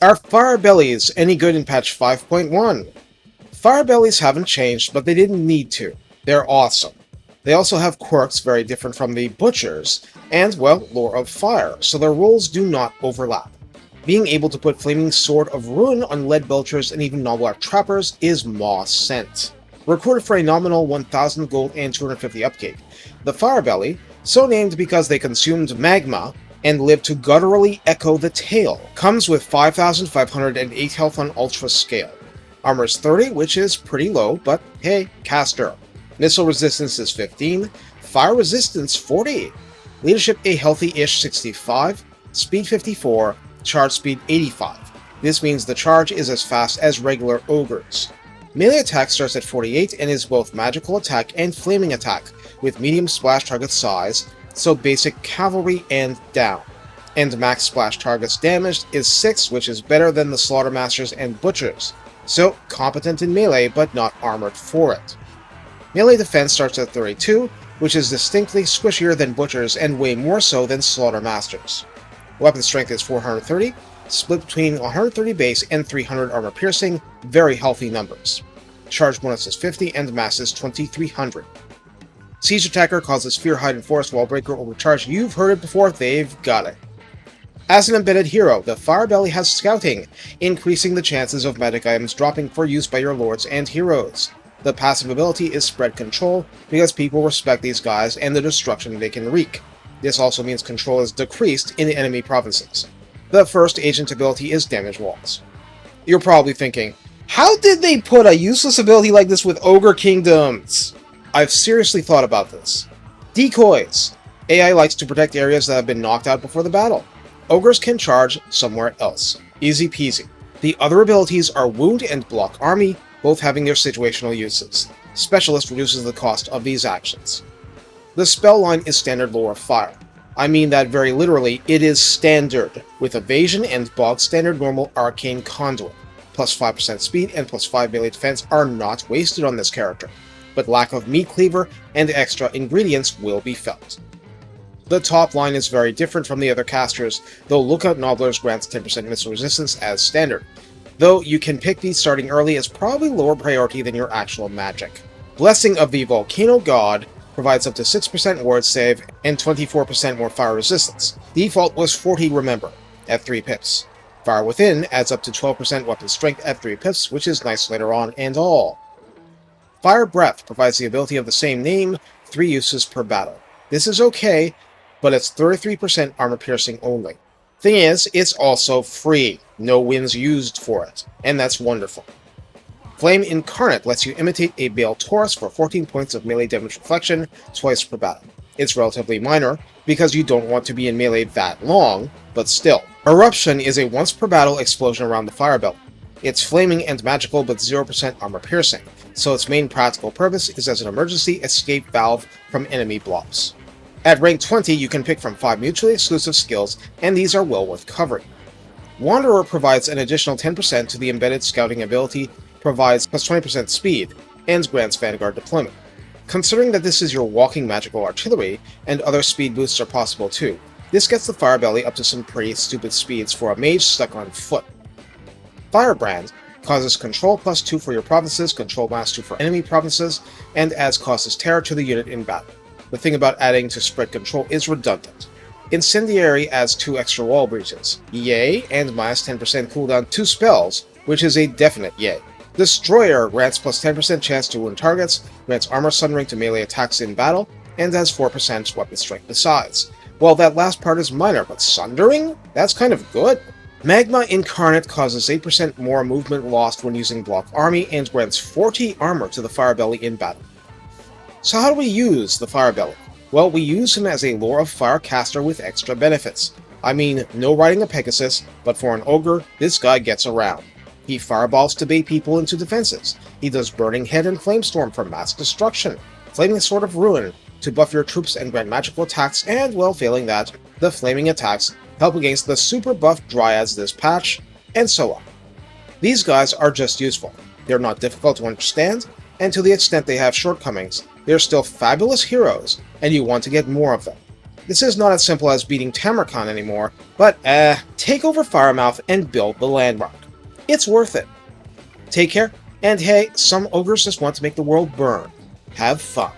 Are Firebellies any good in patch 5.1? Firebellies haven't changed, but they didn't need to. They're awesome. They also have quirks very different from the Butchers, and, well, lore of fire, so their roles do not overlap. Being able to put Flaming Sword of Ruin on lead belchers and even Noble Trappers is maw scent. Recorded for a nominal 1000 gold and 250 upkeep. The Firebelly, so named because they consumed magma and lived to gutturally echo the tale, comes with 5508 health on Ultra Scale. Armor is 30, which is pretty low, but hey, caster. Missile resistance is 15, fire resistance 40, leadership a healthy-ish 65, speed 54, charge speed 85. This means the charge is as fast as regular ogres. Melee attack starts at 48 and is both magical attack and flaming attack, with medium splash target size, so basic cavalry and down. And max splash targets damaged is 6, which is better than the Slaughtermasters and Butchers, so competent in melee but not armored for it. Melee defense starts at 32, which is distinctly squishier than Butchers and way more so than Slaughtermasters. Weapon strength is 430, split between 130 base and 300 armor piercing, very healthy numbers. Charge bonus is 50 and mass is 2300. Siege Attacker causes Fear, Hide, and Forest Wall Breaker overcharge. You've heard it before, they've got it. As an embedded hero, the Firebelly has Scouting, increasing the chances of magic items dropping for use by your lords and heroes. The passive ability is Spread Control, because people respect these guys and the destruction they can wreak. This also means control is decreased in the enemy provinces. The first agent ability is Damage Walls. You're probably thinking, how did they put a useless ability like this with Ogre Kingdoms? I've seriously thought about this. Decoys. AI likes to protect areas that have been knocked out before the battle. Ogres can charge somewhere else. Easy peasy. The other abilities are Wound and Block Army, both having their situational uses. Specialist reduces the cost of these actions. The spell line is standard lore of fire. I mean that very literally, it is standard, with evasion and bog standard normal arcane conduit. Plus 5% speed and plus 5 melee defense are not wasted on this character, but lack of meat cleaver and extra ingredients will be felt. The top line is very different from the other casters, though Lookout Nobblers grants 10% missile resistance as standard, though you can pick these starting early as probably lower priority than your actual magic. Blessing of the Volcano God provides up to 6% ward save and 24% more fire resistance. Default was 40, remember, at 3 pips. Fire Within adds up to 12% weapon strength at 3 pips, which is nice later on and all. Fire Breath provides the ability of the same name, 3 uses per battle. This is okay, but it's 33% armor piercing only. Thing is, it's also free. No wins used for it, and that's wonderful. Flame Incarnate lets you imitate a Bale Taurus for 14 points of melee damage reflection twice per battle. It's relatively minor, because you don't want to be in melee that long, but still. Eruption is a once per battle explosion around the Firebelly. It's flaming and magical but 0% armor piercing, so its main practical purpose is as an emergency escape valve from enemy blobs. At rank 20, you can pick from 5 mutually exclusive skills, and these are well worth covering. Wanderer provides an additional 10% to the embedded scouting ability, provides plus 20% speed, and grants Vanguard deployment. Considering that this is your walking magical artillery, and other speed boosts are possible too, this gets the Firebelly up to some pretty stupid speeds for a mage stuck on foot. Firebrand causes control plus 2 for your provinces, control mass 2 for enemy provinces, and adds causes terror to the unit in battle. The thing about adding to spread control is redundant. Incendiary adds 2 extra wall breaches, yay, and minus 10% cooldown 2 spells, which is a definite yay. Destroyer grants plus 10% chance to wound targets, grants armor sundering to melee attacks in battle, and has 4% weapon strength besides. Well, that last part is minor, but sundering? That's kind of good. Magma Incarnate causes 8% more movement lost when using Block Army, and grants 40 armor to the Firebelly in battle. So how do we use the Firebelly? Well, we use him as a Lore of Fire caster with extra benefits. I mean, no riding a Pegasus, but for an Ogre, this guy gets around. He fireballs to bait people into defenses. He does Burning Head and Flamestorm for mass destruction, Flaming Sword of Ruin to buff your troops and grant magical attacks, and, well, failing that, the flaming attacks help against the super buff Dryads this patch, and so on. These guys are just useful. They're not difficult to understand, and to the extent they have shortcomings, they're still fabulous heroes, and you want to get more of them. This is not as simple as beating Tamarkan anymore, but take over Firemouth and build the landmark. It's worth it. Take care, and hey, some ogres just want to make the world burn. Have fun.